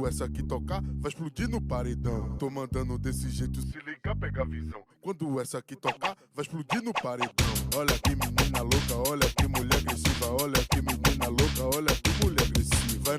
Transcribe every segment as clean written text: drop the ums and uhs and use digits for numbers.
Essa aqui tocar, vai explodir no paredão. Tô mandando desse jeito, se ligar, pega a visão. Quando essa aqui tocar, vai explodir no paredão. Olha que menina louca, olha que mulher agressiva. Olha que menina louca, olha que mulher agressiva.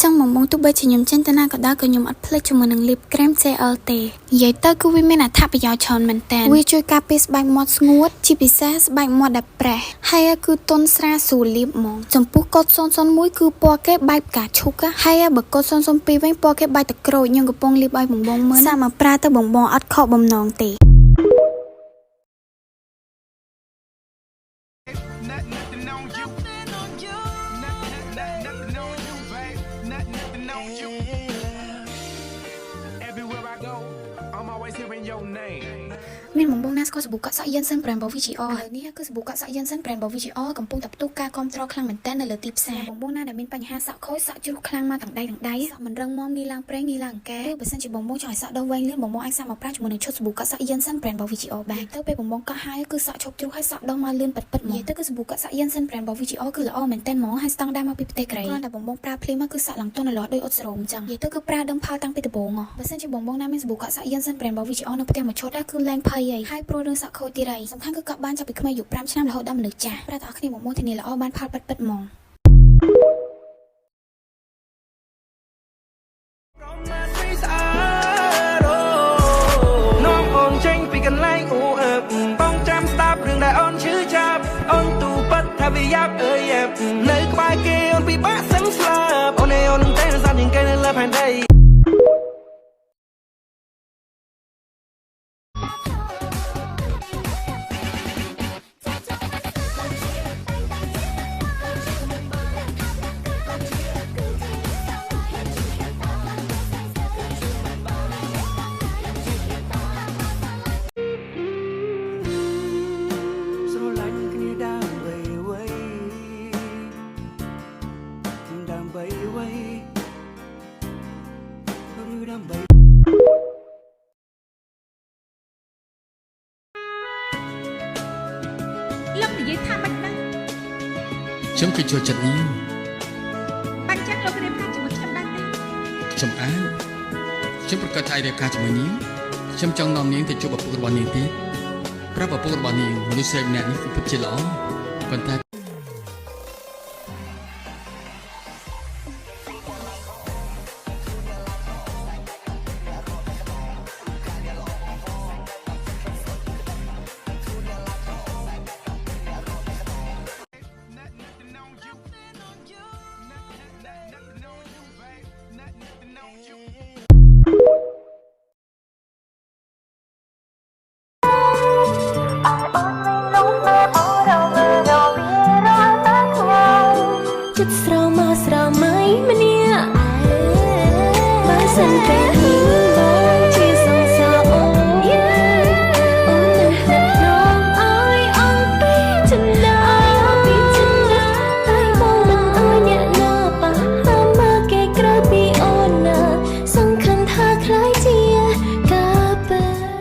Trong mong tu bây chỉ nhầm chân tana có đó có nhầm ắt plek cho mình lip cream CLT. Vậy tới cứ vi mình là tháp bây giờ chọn mình tên. Vi chui capis bạch mod ngút, chi pieces bạch mod đẹp bẻ. Hay cứ tôn sa sù lip mong. Trong puk cốt son son mũi cứ po cái bạch cả chuk á. Hay bậc cốt son son pi vén po cái bạch tật rồi nhưng cái pong lip bạch bong bong mới. Sa mà pra tới bong bong ắt kho bầm nòng tỉ. Mình mong nas có buka sak yen sen brand bảo VGO ni cứ buka sak yen sen brand bảo VGO កំពុងតែផ្ទុះការគ្រប់គ្រងខ្លាំងមែនតើនៅលើទីផ្សារបងណាដែលមានបញ្ហាសក់ខូចសក់ជ្រុះខ្លាំងមកទាំងដៃសក់មិនរឹងមាំងាយឡើងប្រេងងាយឡើងកែឬបើសិនជាបងចង់ឲ្យសក់ដុះវែងលឿនបងអាចសាកមកប្រាក់ជាមួយនឹងឈុតសាប៊ូកាក់សក់yen sen brand របស់ VGO បានទៅពេលបងកោះហើយគឺសក់ឈប់ជ្រុះហើយសក់ដុះមកលឿនពិតៗមកទៅគឺសាប៊ូកាក់សក់yen sen brand របស់ VGO គឺល្អមែនតើហ្មងហើយស្តង់ដារមកពីប្រទេសកូរ៉េគ្រាន់តែបងប្រើភ្លាមមកគឺសក់ឡើងទន់រលាស់ដូចអ៊ុតស្រោមអញ្ចឹងនិយាយទៅគឺប្រើដើមផលតាំងពីដំបូងបើសិនជាបងណាមានសាប៊ូកាក់សក់yen sen brand របស់ VGO នៅផ្ទះមួយឈុតគឺលែងភ័យហើយព្រោះរឿងសក់ខូចទៀតហើយសំខាន់គឺកក់បានចាប់ពីក្មេងអាយុ5ឆ្នាំរហូតដល់មនុស្សចាស់ប្រាថ្នាគ្នាមកមួយធានាល្អបានផលពិតៗហ្មងចេញពីកន្លែងអូអើបងចាំស្ដាប់រឿងដែលអូនឈឺចាប់អូនទូប៉ាត់ថាវាយ៉ាប់អើយ ខ្ញុំគឺចូលចិត្តនាង បាញ់ចឹងលោករៀបការជាមួយខ្ញុំដែរទេ ខ្ញុំអានខ្ញុំប្រកាសថារៀបការជាមួយនាងខ្ញុំចង់នាំនាងទៅជួបឪពុករបស់នាងទៀតប្រាប់ឪពុករបស់នាងមនុស្សស្រីម្នាក់នេះគឺពិតជាល្អប៉ុន្តែ ចិត្តស្រោមកស្រោមៃម្នាក់បើសិនពេលនេះបងជាសង្សារអូនអូននៅណាត់នងឲ្យអងពីចិនដាតែបងមិនអើយអ្នកណាប៉ះតាមមកគេក្រៅពីអូនណាសង្ឃឹមថាខ្លាយជាការពិត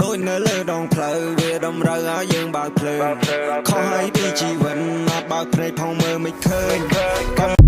ដូចនៅលើដងផ្លូវវាតម្រូវឲ្យយើងបើកភ្លើងខុសហើយពីជីវិតអត់បើកភ្នែកផងមើលមិនឃើញ